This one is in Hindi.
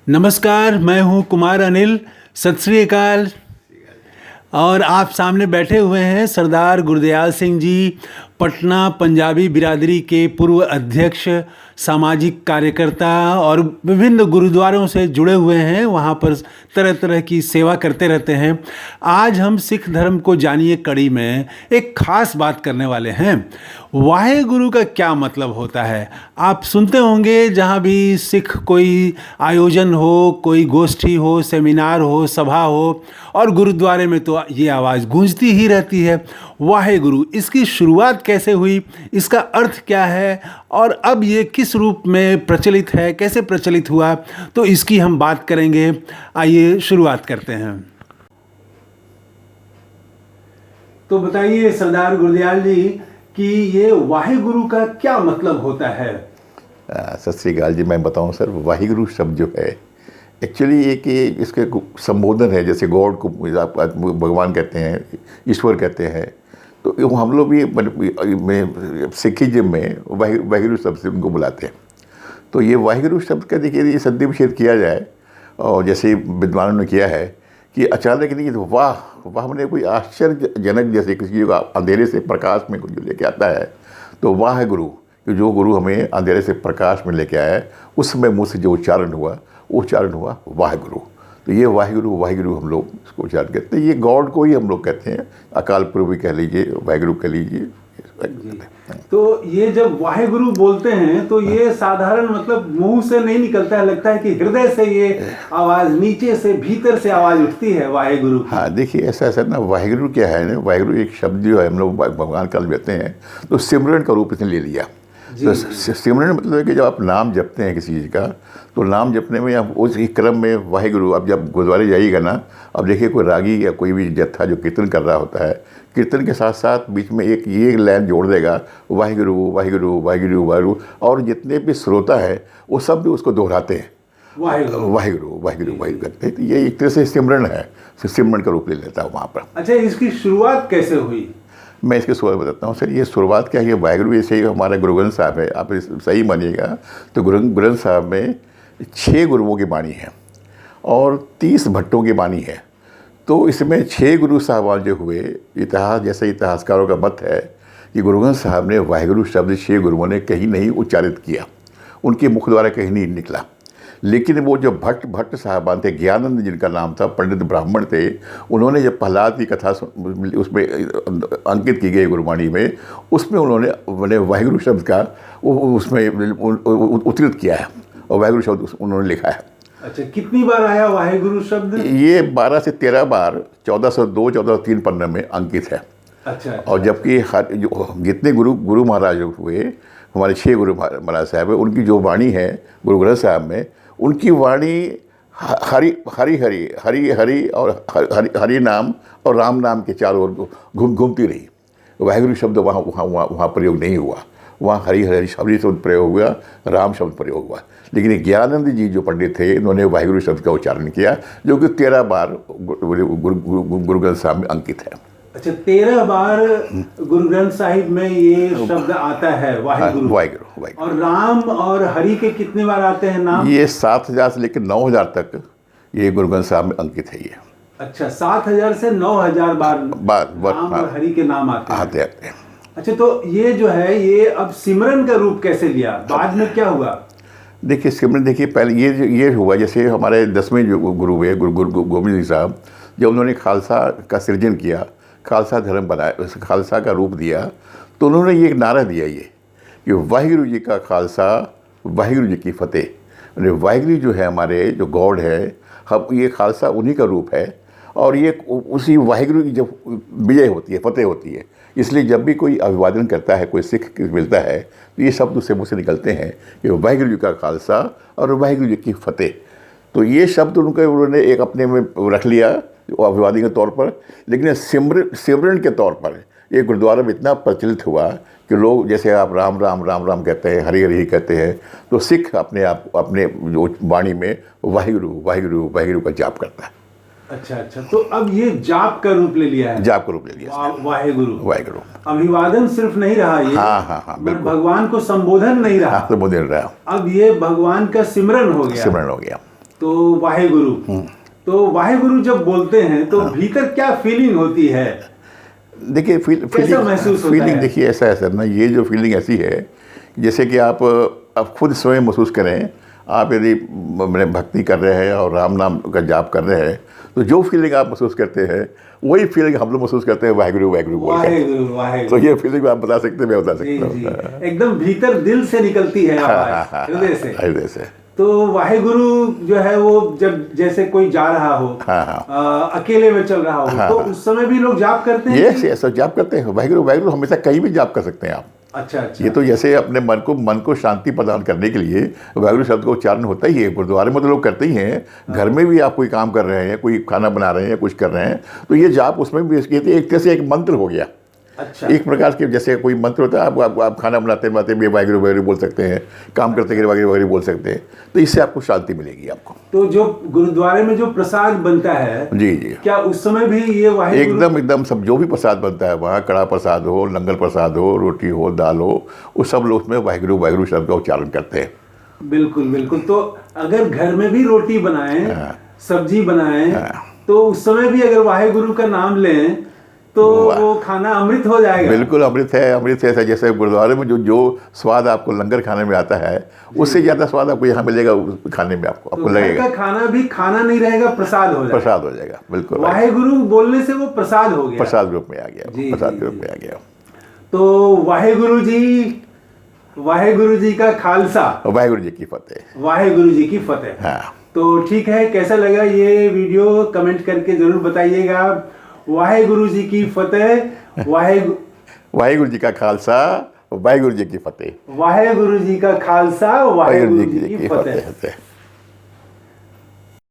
नमस्कार, मैं हूं कुमार अनिल। सत श्री अकाल। और आप सामने बैठे हुए हैं सरदार गुरदयाल सिंह जी, पटना पंजाबी बिरादरी के पूर्व अध्यक्ष, सामाजिक कार्यकर्ता और विभिन्न गुरुद्वारों से जुड़े हुए हैं। वहाँ पर तरह तरह की सेवा करते रहते हैं। आज हम सिख धर्म को जानिए कड़ी में एक खास बात करने वाले हैं। वाहे गुरु का क्या मतलब होता है? आप सुनते होंगे जहाँ भी सिख कोई आयोजन हो, कोई गोष्ठी हो, सेमिनार हो, सभा हो, और गुरुद्वारे में तो ये आवाज़ गूंजती ही रहती है, वाहे गुरु। इसकी शुरुआत कैसे हुई, इसका अर्थ क्या है, और अब ये किस रूप में प्रचलित है, कैसे प्रचलित हुआ, तो इसकी हम बात करेंगे। आइए शुरुआत करते हैं। तो बताइए सरदार गुरदयाल जी कि ये वाहे गुरु का क्या मतलब होता है? सत श्री अकाल जी। मैं बताऊं सर, वाहिगुरु शब्द जो है एक्चुअली एक इसके संबोधन है। जैसे गॉड को आप भगवान कहते हैं, ईश्वर कहते हैं, तो हम लोग भी सिखिज्म में वाहिगुरु शब्द से उनको बुलाते हैं। तो ये वाहिगुरु शब्द का देखिए ये सद्य विच्छेद किया जाए, और जैसे विद्वानों ने किया है कि अचानक नहीं, तो वाह मैंने कोई आश्चर्यजनक, जैसे किसी चीज़ को अंधेरे से प्रकाश में जो लेके आता है, तो वाह गुरु, कि जो गुरु हमें अंधेरे से प्रकाश में लेके आया है, उस समय मुँह से जो उच्चारण हुआ वाह गुरु। तो ये वाहिगुरु हम लोग इसको उच्चारण करते हैं। ये गॉड को ही हम लोग कहते हैं, अकाल पुरख भी कह लीजिए, वाहिगुरु कह लीजिए। तो ये जब वाहेगुरु बोलते हैं तो ये साधारण मतलब मुंह से नहीं निकलता है, लगता है कि हृदय से ये आवाज, नीचे से भीतर से आवाज उठती है वाहेगुरु। हाँ, देखिए ऐसा ना, वाहेगुरु क्या है ना, वाहेगुरु एक शब्द जो है हम लोग भगवान का लेते हैं, तो सिमरन का रूप इसने ले लिया। तो सिमरन मतलब है कि जब आप नाम जपते हैं किसी चीज़ का, तो नाम जपने में आप उस क्रम में वाहेगुरु, अब जब गुरुद्वारे जाइएगा ना, अब देखिए कोई रागी या कोई भी जत्था जो कीर्तन कर रहा होता है, कीर्तन के साथ साथ बीच में एक ये लाइन जोड़ देगा, वाहिगुरु वाहिगुरु वाहिगुरु वाहिगुरु, और जितने भी श्रोता है वो सब भी उसको दोहराते हैं, वाहिगुरु वाहिगुरु वाहिगुरु करते हैं। तो ये एक तरह से सिमरन है, सिमरन का रूप ले लेता है वहाँ पर। अच्छा, इसकी शुरुआत कैसे हुई? मैं इसकी शुरुआत बताता हूँ सर। ये शुरुआत क्या है, वाहिगुरु ऐसे ही हमारा गुरु ग्रंथ साहब है, आप सही मानिएगा, तो गुरु ग्रंथ साहब में 6 गुरुओं की बाणी है और 30 भट्टों की बाणी है। तो इसमें 6 गुरु साहबान जो हुए, इतिहास जैसे इतिहासकारों का मत है कि गुरु ग्रंथ साहब ने वाहिगुरु शब्द 6 गुरुओं ने कहीं नहीं उच्चारित किया, उनके मुख द्वारा कहीं नहीं निकला। लेकिन वो जो भट्ट साहबान थे, ज्ञानानंद जिनका नाम था, पंडित ब्राह्मण थे, उन्होंने जब प्रहलाद की कथा उसमें अंकित की गई गुरुवाणी में, उसमें उन्होंने वाहिगुरु शब्द का उसमें उद्धृत किया है, और वाहिगुरु शब्द उन्होंने लिखा है। अच्छा, कितनी बार आया वाहिगुरु शब्द? ये 12 से 13 बार 1402 1403 पन्ने में अंकित है। अच्छा। और जबकि जितने गुरु महाराज हुए, हमारे 6 गुरु महाराज साहब है, उनकी जो वाणी है गुरु ग्रंथ साहब में, उनकी वाणी हरि हरि हरि हरि हरि और हरि नाम और राम नाम के चारों ओर घूमती रही। वाहिगुरु शब्द वहाँ प्रयोग नहीं हुआ, वहाँ हरि हरि शब्द प्रयोग हुआ, राम शब्द प्रयोग हुआ। लेकिन ज्ञानानंद जी जो पंडित थे, इन्होंने वाहिगुरु शब्द का उच्चारण किया, जो कि 13 बार गुरु ग्रंथ साहब में अंकित है। अच्छा, 13 बार गुरु ग्रंथ साहिब में ये शब्द आता है वाहिगुरु। और राम और हरि के कितने बार आते हैं नाम? ये 7000 से लेकर 9000 तक ये गुरु ग्रंथ साहब में अंकित है ये। अच्छा, 7000 से 9000 बार राम और हरि के नाम आते हैं। अच्छा, तो ये जो है, ये अब सिमरन का रूप कैसे लिया? बाद में क्या हुआ? देखिए सिमरन, देखिए पहले ये हुआ, जैसे हमारे 10वें जो गुरु हुए, गुरु गोविंद जी साहब, जब उन्होंने खालसा का सृजन किया, खालसा धर्म बनाया, खालसा का रूप दिया, तो उन्होंने ये एक नारा दिया ये कि वाहिगुरु जी का खालसा, वाहिगुरु जी की फतेह। वाहिगुरु जो है हमारे जो गॉड है, हम ये खालसा उन्हीं का रूप है, और ये उसी वाहिगुरु की जब विजय होती है, फतेह होती है, इसलिए जब भी कोई अभिवादन करता है, कोई सिख मिलता है, तो ये शब्द उससे मुँह से निकलते हैं कि वाहिगुरु जी का खालसा और वाहिगुरु जी की फतेह। तो ये शब्द उन्होंने एक अपने में रख लिया अभिवादन के तौर पर। लेकिन सिमरन के तौर पर ये गुरुद्वारा में इतना प्रचलित हुआ कि लोग, जैसे आप राम राम राम राम कहते हैं, हरि हरि कहते हैं, तो सिख अपने जो वाणी में वाहिगुरु वाहिगुरु वाहिगुरु का जाप करता है। अच्छा, तो अब ये जाप का रूप ले लिया है। जाप का रूप ले लिया, वाहिगुरु। अभिवादन सिर्फ नहीं रहा ये। हाँ, बिल्कुल। भगवान को संबोधन नहीं रहा, संबोधन रहा। अब ये भगवान का सिमरन हो गया। सिमरन हो गया। तो वाहेगुरु, तो वाहेगुरु जब बोलते हैं तो भीतर क्या फीलिंग होती है? देखिए कैसा महसूस होता फीलिंग है? देखिए ऐसा है सर ना, ये जो फीलिंग ऐसी है जैसे कि आप खुद स्वयं महसूस करें। आप यदि भक्ति कर रहे हैं और राम नाम का जाप कर रहे हैं तो जो फीलिंग आप महसूस करते हैं वही फीलिंग हम लोग महसूस करते हैं वाहेगुरु वाहेगुरु बोल के। वाहेगुरु वाहेगुरु, तो ये फीलिंग आप बता सकते हैं, मैं बता जी सकता जी, हूँ। एकदम भीतर दिल से निकलती है आवाज, हृदय से। हृदय से। तो वाहेगुरु जो है वो जब जैसे कोई जा रहा हो, अकेले में चल रहा हो, तो उस समय भी लोग जाप करते हैं? ये ऐसा जाप करते हैं, वाहेगुरु वाहेगुरु हमेशा कहीं भी जाप कर सकते हैं आप। अच्छा अच्छा। ये तो जैसे अपने मन को शांति प्रदान करने के लिए वाहेगुरु शब्द का उच्चारण होता ही है। गुरुद्वारे में तो लोग करते ही हैं, घर में भी आप कोई काम कर रहे हैं, कोई खाना बना रहे हैं, कुछ कर रहे हैं, तो ये जाप उसमें भी एक तरह से एक मंत्र हो गया। अच्छा। एक प्रकार के जैसे कोई मंत्र होता है, आप खाना बनाते बनाते भी वाहेगुरु वाहेगुरु बोल सकते हैं, काम करते करते वाहेगुरु वाहेगुरु बोल सकते हैं, तो इससे आपको शांति मिलेगी आपको। तो जो गुरुद्वारे में जो प्रसाद बनता है, जी जी, क्या उस समय भी ये वाहेगुरु? एकदम सब जो भी प्रसाद बनता है वहाँ, कड़ा प्रसाद हो, लंगर प्रसाद हो, रोटी हो, दाल हो, वो सब लोग उसमें वाहेगुरु वाहेगुरु शब्द का उच्चारण करते हैं। बिल्कुल बिल्कुल। तो अगर घर में भी रोटी बनाएं, सब्जी बनाएं, तो उस समय भी अगर वाहेगुरु का नाम लें तो वो खाना अमृत हो जाएगा। बिल्कुल अमृत है, अमृत है। जैसे गुरुद्वारे में जो स्वाद आपको लंगर खाने में आता है, उससे ज़्यादा स्वाद आपको यहाँ मिलेगा खाने में, आपको लगेगा। का खाना भी खाना नहीं रहेगा, प्रसाद हो जाएगा। प्रसाद हो जाएगा, बिल्कुल। वाहेगुरु बोलने से वो प्रसाद हो गया, प्रसाद रूप में आ गया, प्रसाद रूप में आ गया। तो वाहेगुरु जी का खालसा, वाहेगुरु जी की फतेह, वाहेगुरु जी की फतेह। हाँ। तो ठीक है, कैसा लगा ये वीडियो कमेंट करके जरूर बताइएगा। वाहेगुरु जी की फतेह, वाहेगुरु जी का खालसा, वाहेगुरु जी की फतेह। वाहेगुरु जी का खालसा, वाहेगुरु जी की फतेह।